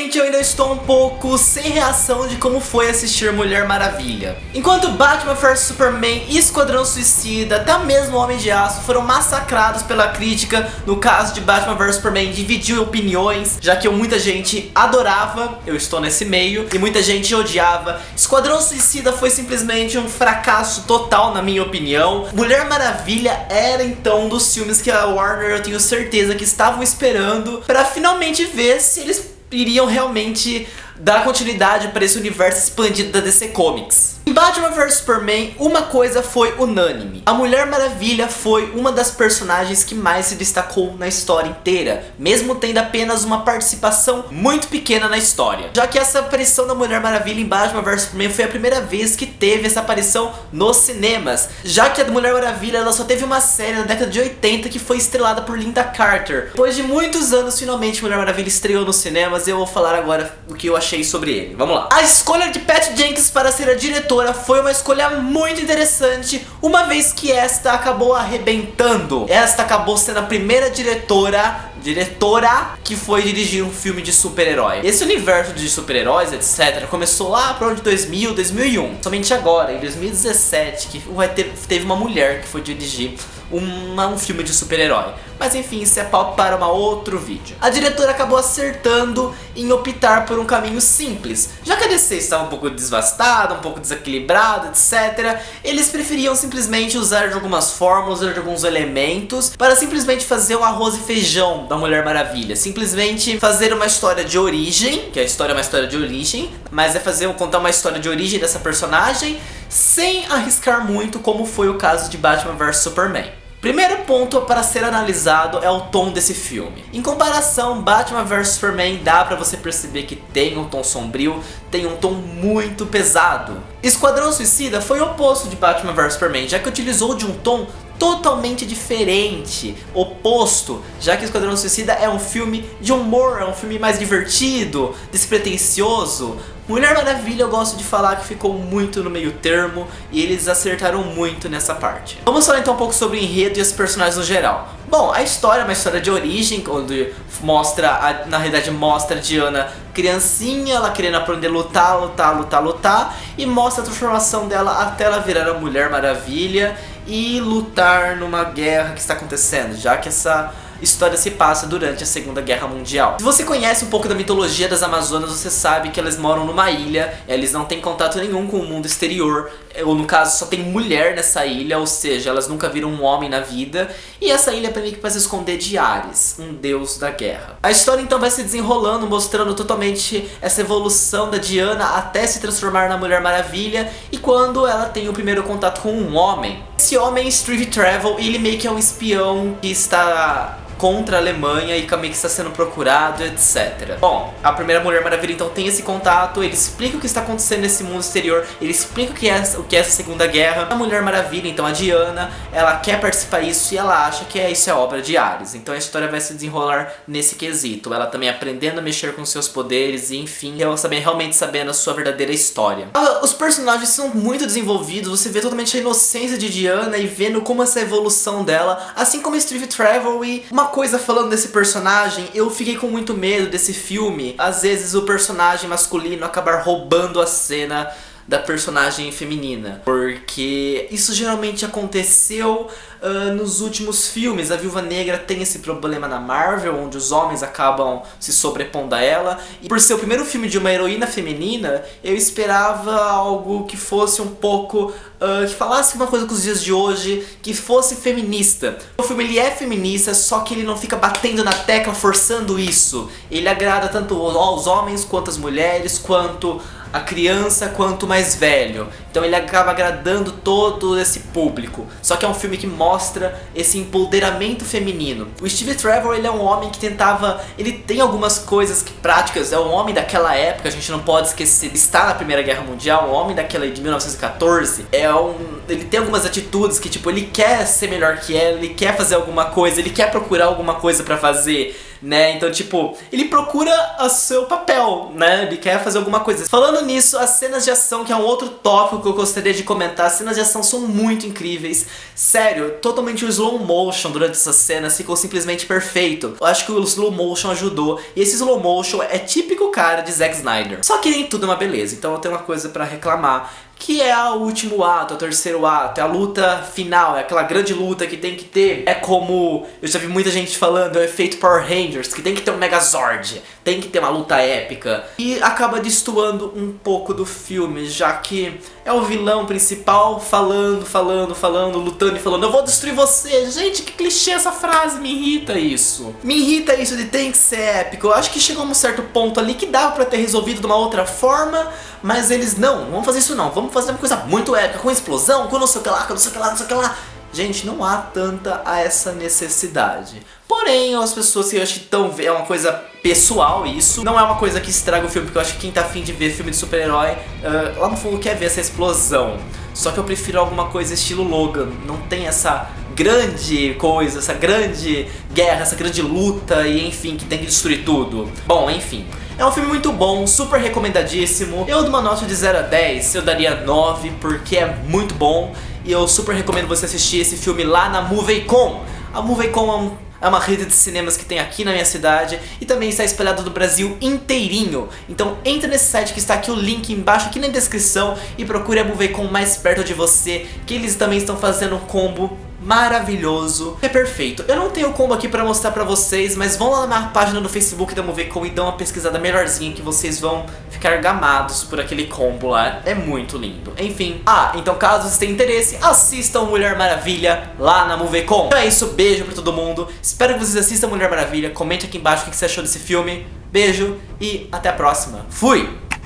Sinceramente, eu ainda estou um pouco sem reação de como foi assistir Mulher Maravilha. Enquanto Batman vs Superman e Esquadrão Suicida, até mesmo Homem de Aço, foram massacrados pela crítica, no caso de Batman vs Superman dividiu opiniões, já que muita gente adorava, eu estou nesse meio, e muita gente odiava. Esquadrão Suicida foi simplesmente um fracasso total, na minha opinião. Mulher Maravilha era então um dos filmes que a Warner, eu tenho certeza que estavam esperando para finalmente ver se eles iriam realmente dar continuidade para esse universo expandido da DC Comics. Em Batman vs Superman, uma coisa foi unânime: a Mulher Maravilha foi uma das personagens que mais se destacou na história inteira, mesmo tendo apenas uma participação muito pequena na história. Já que essa aparição da Mulher Maravilha em Batman vs Superman foi a primeira vez que teve essa aparição nos cinemas, já que a Mulher Maravilha ela só teve uma série na década de 80 que foi estrelada por Linda Carter. Depois de muitos anos, finalmente Mulher Maravilha estreou nos cinemas e eu vou falar agora o que eu achei sobre ele. Vamos lá. A escolha de Patty Jenkins para ser a diretora foi uma escolha muito interessante, uma vez que esta acabou arrebentando. Esta acabou sendo a primeira diretora que foi dirigir um filme de super-herói. Esse universo de super-heróis, etc, começou lá para onde 2000, 2001. Somente agora, em 2017, que teve uma mulher que foi dirigir um filme de super-herói. Mas enfim, isso é papo para um outro vídeo. A diretora acabou acertando em optar por um caminho simples. Já que a DC estava um pouco desvastada, um pouco desequilibrada, etc, eles preferiam simplesmente usar de algumas fórmulas, de alguns elementos, para simplesmente fazer o arroz e feijão da Mulher Maravilha. Simplesmente fazer uma história de origem, que a história é uma história de origem, mas é contar uma história de origem dessa personagem, sem arriscar muito, como foi o caso de Batman vs Superman. Primeiro ponto para ser analisado é o tom desse filme. Em comparação, Batman vs Superman dá pra você perceber que tem um tom sombrio, tem um tom muito pesado. Esquadrão Suicida foi o oposto de Batman vs Superman, já que utilizou de um tom totalmente diferente, oposto, já que Esquadrão Suicida é um filme de humor, é um filme mais divertido, despretensioso. Mulher Maravilha eu gosto de falar que ficou muito no meio termo e eles acertaram muito nessa parte. Vamos falar então um pouco sobre o enredo e os personagens no geral. Bom, a história é uma história de origem, onde na realidade mostra a Diana criancinha, ela querendo aprender a lutar, e mostra a transformação dela até ela virar a Mulher Maravilha e lutar numa guerra que está acontecendo, já que essa história se passa durante a Segunda Guerra Mundial. Se você conhece um pouco da mitologia das Amazonas, você sabe que elas moram numa ilha, eles não têm contato nenhum com o mundo exterior, ou no caso só tem mulher nessa ilha, ou seja, elas nunca viram um homem na vida, e essa ilha é meio que para se esconder de Ares, um deus da guerra. A história então vai se desenrolando, mostrando totalmente essa evolução da Diana até se transformar na Mulher Maravilha, e quando ela tem o primeiro contato com um homem. Esse homem é Steve Trevor, e ele meio que é um espião que está contra a Alemanha e meio que está sendo procurado, etc. Bom, a primeira Mulher Maravilha então tem esse contato, ele explica o que está acontecendo nesse mundo exterior, ele explica o que é essa Segunda Guerra. A Mulher Maravilha, então a Diana, ela quer participar disso e ela acha que isso é obra de Ares. Então a história vai se desenrolar nesse quesito, ela também aprendendo a mexer com seus poderes e enfim, ela realmente sabendo a sua verdadeira história. Os personagens são muito desenvolvidos, você vê totalmente a inocência de Diana e vendo como essa evolução dela, assim como Steve Trevor. E uma coisa falando desse personagem, eu fiquei com muito medo desse filme, às vezes o personagem masculino acabar roubando a cena da personagem feminina, porque isso geralmente aconteceu nos últimos filmes. A Viúva Negra tem esse problema na Marvel, onde os homens acabam se sobrepondo a ela, e por ser o primeiro filme de uma heroína feminina, eu esperava algo que fosse um pouco que falasse uma coisa com os dias de hoje, que fosse feminista. O filme ele é feminista, só que ele não fica batendo na tecla, forçando isso. Ele agrada tanto aos homens, quanto às mulheres, quanto a criança, quanto o mais velho. Então ele acaba agradando todo esse público. Só que é um filme que mostra esse empoderamento feminino. O Steve Trevor, ele é um homem que tentava... Ele tem algumas coisas práticas, é um homem daquela época, a gente não pode esquecer. Está na Primeira Guerra Mundial, um homem daquela de 1914. Ele tem algumas atitudes que, tipo, ele quer ser melhor que ela, ele quer fazer alguma coisa, ele quer procurar alguma coisa pra fazer, né? Então, tipo, ele procura o seu papel, né? Ele quer fazer alguma coisa. Falando Falando nisso, as cenas de ação, que é um outro tópico que eu gostaria de comentar, as cenas de ação são muito incríveis. Sério, totalmente o slow motion durante essas cenas ficou simplesmente perfeito. Eu acho que o slow motion ajudou, e esse slow motion é típico cara de Zack Snyder. Só que nem tudo é uma beleza, então eu tenho uma coisa pra reclamar, que é o último ato, o terceiro ato, é a luta final, é aquela grande luta que tem que ter. É como, eu já vi muita gente falando, é o efeito Power Rangers, que tem que ter um Megazord, tem que ter uma luta épica. E acaba destoando um pouco do filme, já que é o vilão principal falando, lutando e falando: eu vou destruir você. Gente, que clichê essa frase, me irrita isso. Me irrita isso de tem que ser épico. Eu acho que chegou a um certo ponto ali que dava pra ter resolvido de uma outra forma, mas eles não vamos fazer isso não, vamos fazer uma coisa muito épica, com explosão, com não sei o que lá, com não sei o que lá, não sei o que lá. Gente, não há tanta essa necessidade. Porém, as pessoas que eu acho que estão vendo, é uma coisa pessoal isso, não é uma coisa que estraga o filme, porque eu acho que quem tá afim de ver filme de super-herói, lá no fundo quer ver essa explosão. Só que eu prefiro alguma coisa estilo Logan, não tem essa grande coisa, essa grande guerra, essa grande luta e enfim, que tem que destruir tudo. Bom, enfim. É um filme muito bom, super recomendadíssimo. Eu, de uma nota de 0 a 10, eu daria 9, porque é muito bom. E eu super recomendo você assistir esse filme lá na MovieCon. A MovieCon é uma rede de cinemas que tem aqui na minha cidade e também está espalhado no Brasil inteirinho. Então entra nesse site que está aqui o link embaixo, aqui na descrição, e procure a MovieCon mais perto de você, que eles também estão fazendo um combo maravilhoso, é perfeito. Eu não tenho o combo aqui pra mostrar pra vocês, mas vão lá na página do Facebook da MovieCon e dão uma pesquisada melhorzinha, que vocês vão ficar gamados por aquele combo lá, é muito lindo. Enfim, então caso vocês tenham interesse, assistam Mulher Maravilha lá na MovieCon. Então é isso, beijo pra todo mundo, espero que vocês assistam Mulher Maravilha, comente aqui embaixo o que você achou desse filme, beijo e até a próxima, fui!